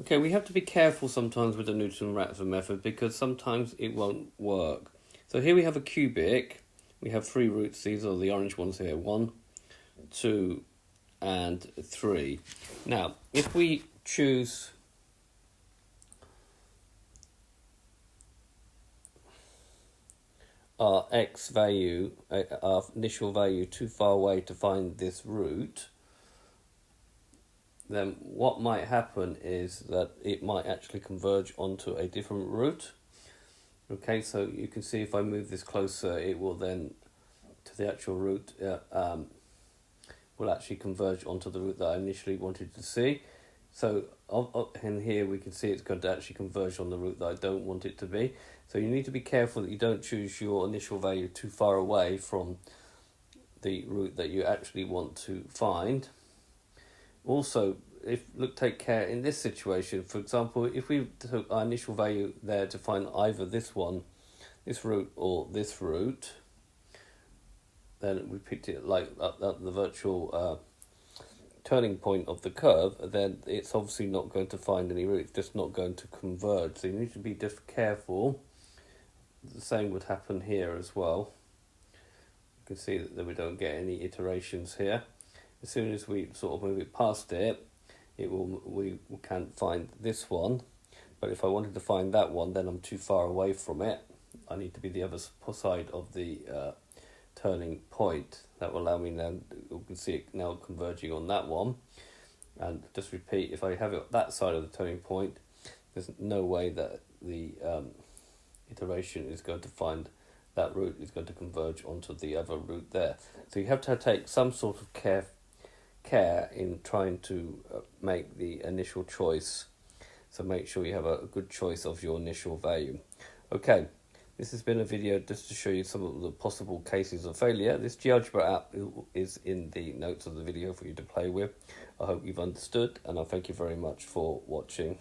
Okay, we have to be careful sometimes with the Newton Raphson method because sometimes it won't work. So here we have a cubic. We have 3 roots. These are the orange ones here. 1, 2, and 3. Now, if we choose our x value, our initial value, too far away to find this root, then what might happen is that it might actually converge onto a different root. Okay, so you can see if I move this closer, it will then, to the actual root, will actually converge onto the root that I initially wanted to see. So in here we can see it's going to actually converge on the root that I don't want it to be. So you need to be careful that you don't choose your initial value too far away from the root that you actually want to find. Also, take care in this situation. For example, if we took our initial value there to find either this root, or this root, then we picked it like at the virtual turning point of the curve, then it's obviously not going to find any root. It's just not going to converge. So you need to be just careful. The same would happen here as well. You can see that we don't get any iterations here. As soon as we sort of move it past it, we can't find this one. But if I wanted to find that one, then I'm too far away from it. I need to be the other side of the turning point. That will allow me now, you can see it now converging on that one. And just repeat, if I have it that side of the turning point, there's no way that the iteration is going to find that root is going to converge onto the other root there. So you have to take some sort of care in trying to make the initial choice. So make sure you have a good choice of your initial value. Okay, this has been a video just to show you some of the possible cases of failure. This GeoGebra app is in the notes of the video for you to play with. I hope you've understood, and I thank you very much for watching.